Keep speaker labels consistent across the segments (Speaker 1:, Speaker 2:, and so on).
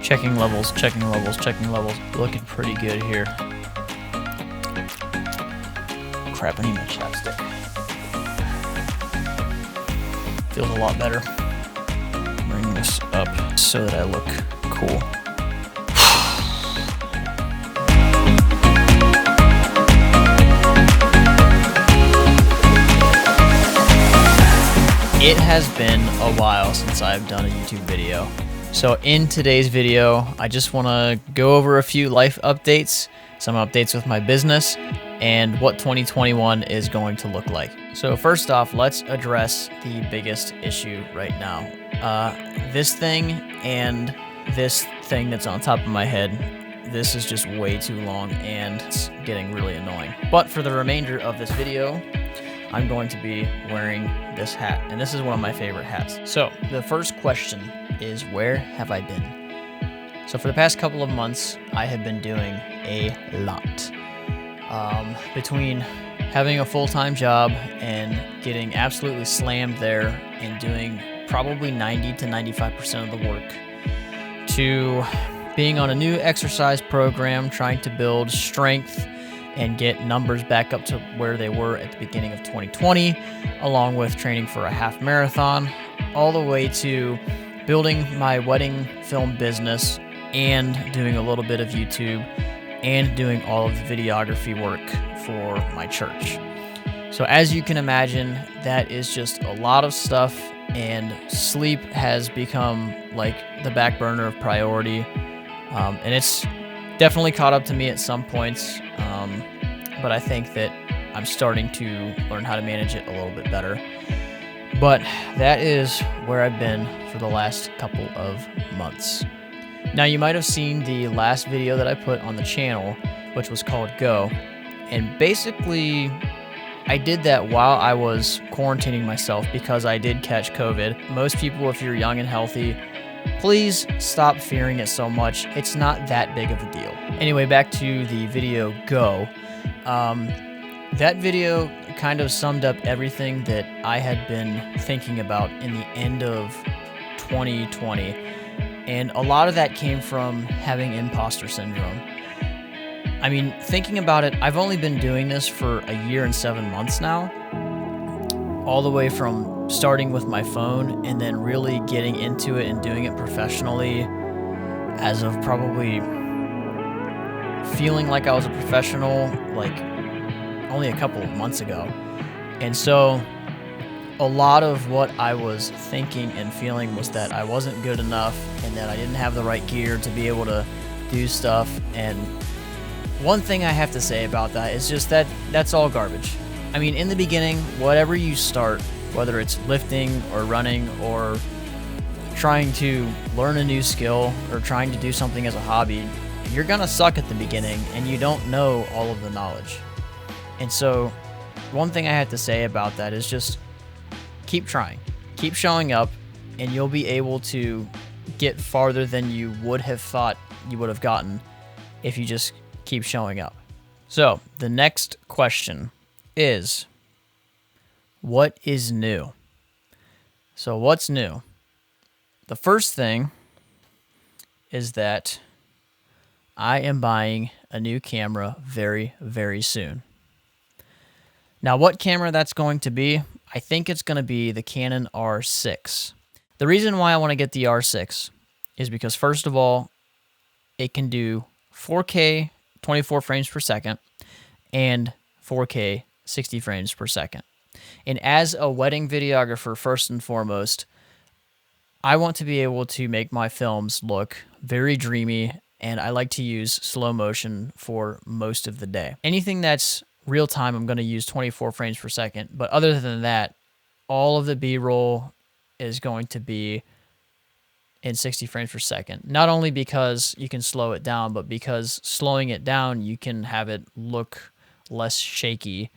Speaker 1: Checking levels, checking levels, checking levels. Looking pretty good here. Crap, I need my chapstick. Feels a lot better. Bring this up so that I look cool. It has been a while since I've done a YouTube video. So in today's video, I just want to go over a few life updates, some updates with my business, and what 2021 is going to look like. So first off, let's address the biggest issue right now. This thing and this thing that's on top of my head, this is just way too long and it's getting really annoying. But for the remainder of this video, I'm going to be wearing this hat, and this is one of my favorite hats. So the first question is, where have I been? So for the past couple of months, I have been doing a lot. Between having a full-time job and getting absolutely slammed there and doing probably 90 to 95% of the work, to being on a new exercise program, trying to build strength and get numbers back up to where they were at the beginning of 2020, along with training for a half marathon, all the way to building my wedding film business and doing a little bit of YouTube and doing all of the videography work for my church. So as you can imagine, that is just a lot of stuff, and sleep has become like the back burner of priority. And it's definitely caught up to me at some points, but I think that I'm starting to learn how to manage it a little bit better. But that is where I've been for the last couple of months. Now, you might have seen the last video that I put on the channel, which was called Go, and basically I did that while I was quarantining myself because I did catch COVID. Most people, if you're young and healthy, please stop fearing it so much. It's not that big of a deal. Anyway, back to the video Go. That video kind of summed up everything that I had been thinking about in the end of 2020. And a lot of that came from having imposter syndrome. I mean, thinking about it, I've only been doing this for a year and 7 months now. All the way from starting with my phone and then really getting into it and doing it professionally as of probably feeling like I was a professional like only a couple of months ago. And so a lot of what I was thinking and feeling was that I wasn't good enough and that I didn't have the right gear to be able to do stuff. And one thing I have to say about that is just that that's all garbage. I mean, in the beginning, whatever you start, whether it's lifting or running or trying to learn a new skill or trying to do something as a hobby, you're gonna suck at the beginning and you don't know all of the knowledge. And so one thing I had to say about that is just keep trying, keep showing up, and you'll be able to get farther than you would have thought you would have gotten if you just keep showing up. So the next question is, what is new? So what's new? The first thing is that I am buying a new camera very, very soon. Now, what camera that's going to be, I think it's going to be the Canon R6. The reason why I want to get the R6 is because, first of all, it can do 4K 24 frames per second and 4K 60 frames per second. And as a wedding videographer, first and foremost, I want to be able to make my films look very dreamy, and I like to use slow motion for most of the day. Anything that's real time, I'm going to use 24 frames per second. But other than that, all of the B-roll is going to be in 60 frames per second. Not only because you can slow it down, but because slowing it down, you can have it look less shaky,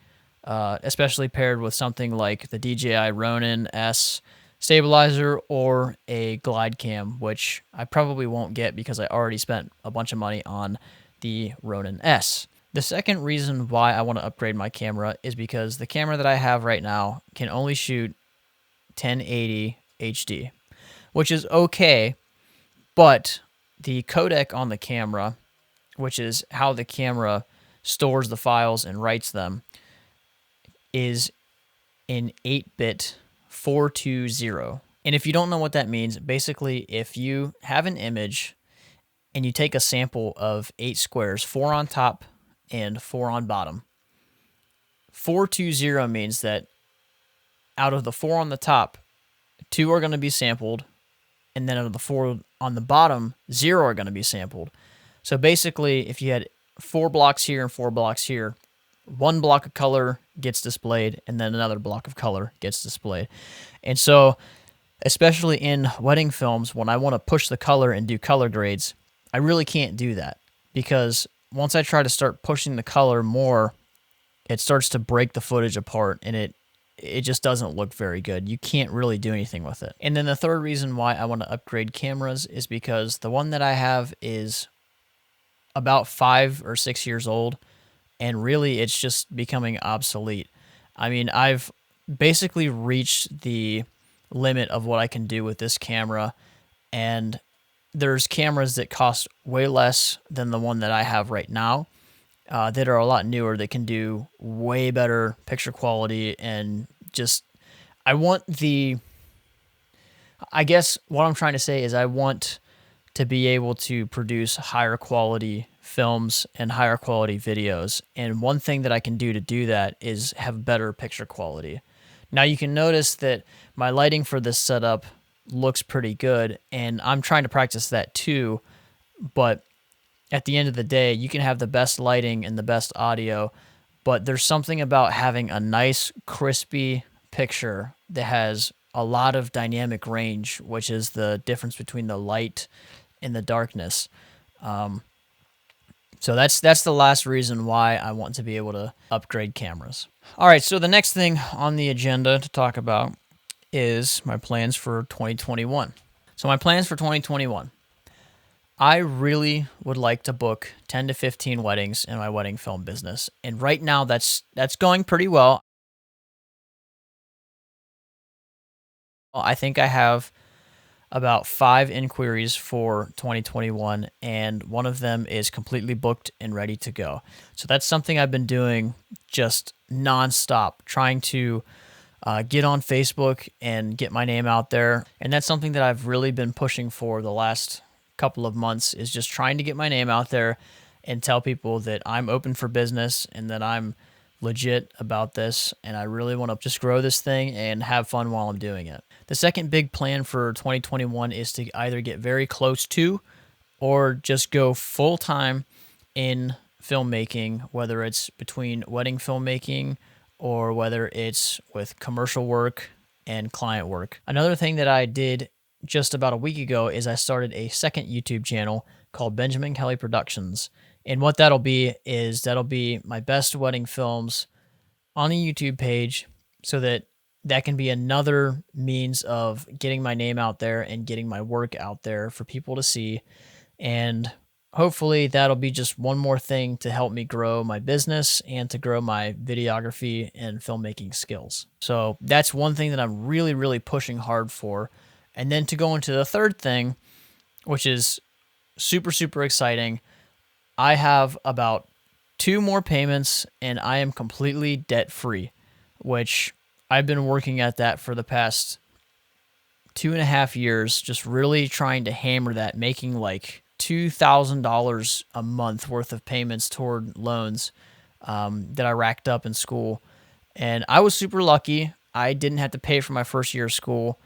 Speaker 1: especially paired with something like the DJI Ronin S stabilizer or a glide cam, which I probably won't get because I already spent a bunch of money on the Ronin S. The second reason why I want to upgrade my camera is because the camera that I have right now can only shoot 1080 HD, which is okay, but the codec on the camera, which is how the camera stores the files and writes them, is in 8-bit 420. And if you don't know what that means, basically if you have an image and you take a sample of 8 squares, 4 on top and 4 on bottom, 420 means that out of the 4 on the top, 2 are going to be sampled, and then out of the 4 on the bottom, 0 are going to be sampled. So basically, if you had 4 blocks here and 4 blocks here, 1 block of color gets displayed, and then another block of color gets displayed. And so, especially in wedding films, when I want to push the color and do color grades, I really can't do that, because once I try to start pushing the color more, it starts to break the footage apart, and it just doesn't look very good. You can't really do anything with it. And then the third reason why I want to upgrade cameras is because the one that I have is about 5 or 6 years old, and really it's just becoming obsolete. I mean, I've basically reached the limit of what I can do with this camera, and there's cameras that cost way less than the one that I have right now, that are a lot newer, that can do way better picture quality. And just, I guess what I'm trying to say is I want to be able to produce higher quality films and higher quality videos. And one thing that I can do that is have better picture quality. Now you can notice that my lighting for this setup looks pretty good, and I'm trying to practice that too, but at the end of the day, you can have the best lighting and the best audio, but there's something about having a nice, crispy picture that has a lot of dynamic range, which is the difference between the light and the darkness. So that's the last reason why I want to be able to upgrade cameras. All right, so the next thing on the agenda to talk about is my plans for 2021. So my plans for 2021. I really would like to book 10 to 15 weddings in my wedding film business. And right now that's going pretty well. I think I have about 5 inquiries for 2021, and one of them is completely booked and ready to go. So that's something I've been doing just nonstop, trying to get on Facebook and get my name out there. And that's something that I've really been pushing for the last couple of months, is just trying to get my name out there and tell people that I'm open for business and that I'm legit about this, and I really want to just grow this thing and have fun while I'm doing it. The second big plan for 2021 is to either get very close to or just go full-time in filmmaking, whether it's between wedding filmmaking or whether it's with commercial work and client work. Another thing that I did just about a week ago is I started a second YouTube channel called Benjamin Kelly Productions. And what that'll be is that'll be my best wedding films on a YouTube page, so that can be another means of getting my name out there and getting my work out there for people to see. And hopefully that'll be just one more thing to help me grow my business and to grow my videography and filmmaking skills. So that's one thing that I'm really, really pushing hard for. And then to go into the third thing, which is super, super exciting, I have about 2 more payments and I am completely debt-free, which I've been working at that for the past 2.5 years, just really trying to hammer that, making like $2,000 a month worth of payments toward loans that I racked up in school. And I was super lucky. I didn't have to pay for my first year of school,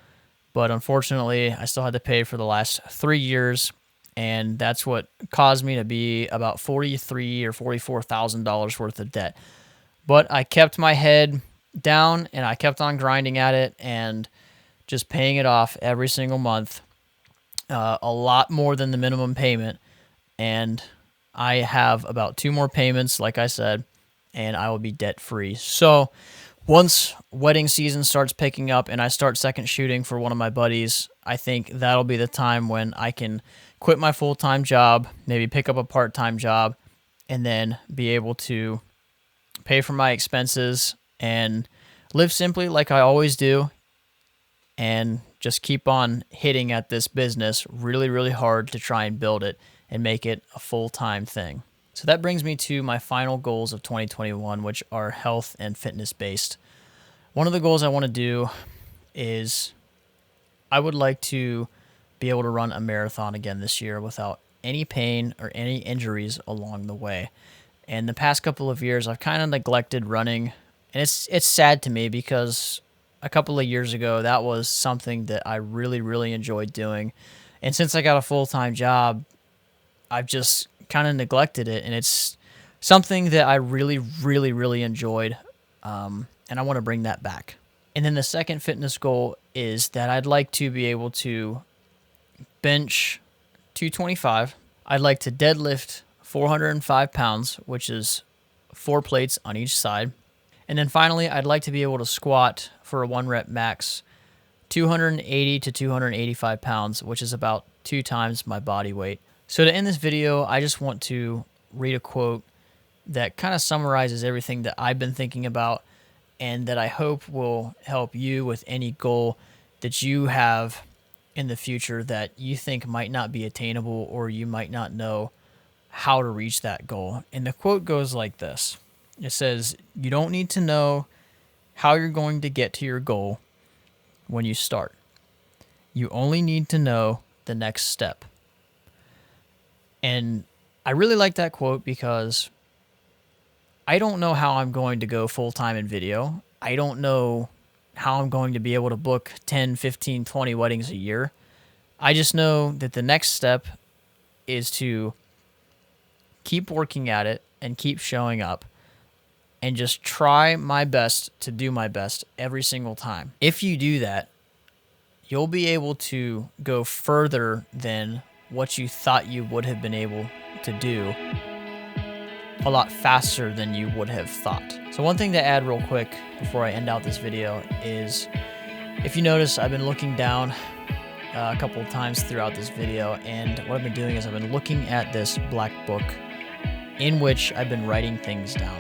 Speaker 1: but unfortunately, I still had to pay for the last 3 years. And that's what caused me to be about $43,000 or $44,000 worth of debt. But I kept my head down and I kept on grinding at it and just paying it off every single month, a lot more than the minimum payment. And I have about 2 more payments, like I said, and I will be debt free. So once wedding season starts picking up and I start second shooting for one of my buddies, I think that'll be the time when I can quit my full-time job, maybe pick up a part-time job, and then be able to pay for my expenses and live simply like I always do, and just keep on hitting at this business really, really hard to try and build it and make it a full-time thing. So that brings me to my final goals of 2021, which are health and fitness based. One of the goals I want to do is I would like to be able to run a marathon again this year without any pain or any injuries along the way. And the past couple of years, I've kind of neglected running, and it's sad to me because a couple of years ago, that was something that I really, really enjoyed doing. And since I got a full-time job, I've just kind of neglected it, and it's something that I really, really, really enjoyed, and I want to bring that back. And then the second fitness goal is that I'd like to be able to bench 225. I'd like to deadlift 405 pounds, which is 4 plates on each side. And then finally, I'd like to be able to squat for a 1 rep max 280 to 285 pounds, which is about 2 times my body weight. So to end this video, I just want to read a quote that kind of summarizes everything that I've been thinking about and that I hope will help you with any goal that you have in the future that you think might not be attainable or you might not know how to reach that goal. And the quote goes like this. It says, "You don't need to know how you're going to get to your goal when you start. You only need to know the next step." And I really like that quote because I don't know how I'm going to go full-time in video. I don't know how I'm going to be able to book 10, 15, 20 weddings a year. I just know that the next step is to keep working at it and keep showing up and just try my best to do my best every single time. If you do that, you'll be able to go further than what you thought you would have been able to do a lot faster than you would have thought. So one thing to add real quick before I end out this video is, if you notice, I've been looking down a couple of times throughout this video, and what I've been doing is I've been looking at this black book in which I've been writing things down.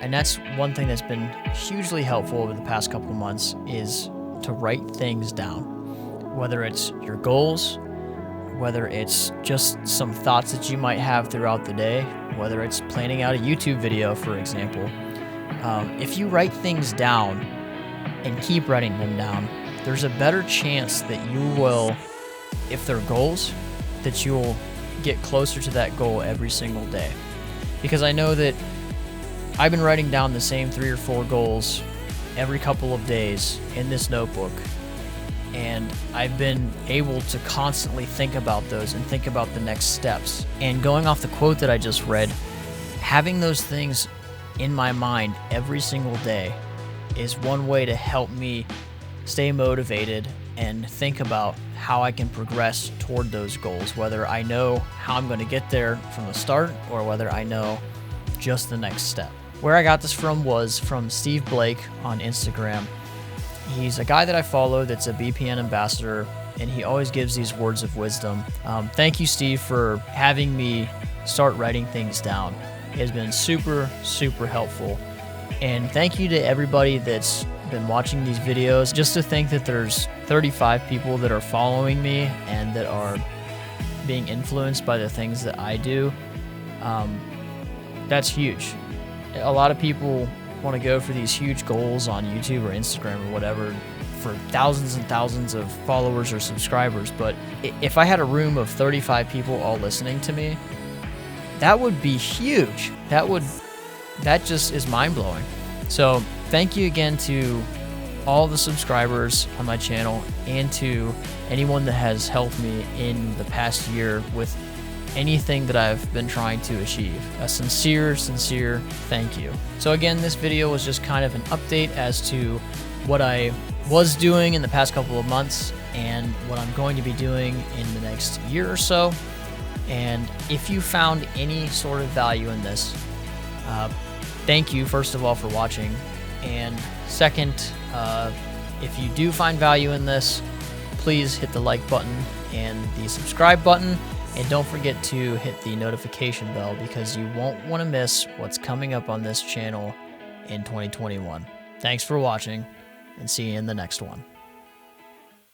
Speaker 1: And that's one thing that's been hugely helpful over the past couple of months, is to write things down. Whether it's your goals, whether it's just some thoughts that you might have throughout the day, whether it's planning out a YouTube video, for example. If you write things down and keep writing them down, there's a better chance that you will, if they're goals, that you'll get closer to that goal every single day. Because I know that I've been writing down the same 3 or 4 goals every couple of days in this notebook, and I've been able to constantly think about those and think about the next steps. And going off the quote that I just read, having those things in my mind every single day is one way to help me stay motivated and think about how I can progress toward those goals, whether I know how I'm going to get there from the start or whether I know just the next step. Where I got this from was from Steve Blake on Instagram. He's a guy that I follow that's a BPN ambassador, and he always gives these words of wisdom. Thank you, Steve, for having me start writing things down. It has been super, super helpful. And thank you to everybody that's been watching these videos. Just to think that there's 35 people that are following me and that are being influenced by the things that I do, that's huge. A lot of people want to go for these huge goals on YouTube or Instagram or whatever for thousands and thousands of followers or subscribers, but if I had a room of 35 people all listening to me, that would be huge. That just is mind-blowing. So thank you again to all the subscribers on my channel and to anyone that has helped me in the past year with anything that I've been trying to achieve. A sincere thank you. So again, this video was just kind of an update as to what I was doing in the past couple of months and what I'm going to be doing in the next year or so. And if you found any sort of value in this, thank you, first of all, for watching. And second, if you do find value in this, please hit the like button and the subscribe button. And don't forget to hit the notification bell because you won't want to miss what's coming up on this channel in 2021. Thanks for watching, and see you in the next one.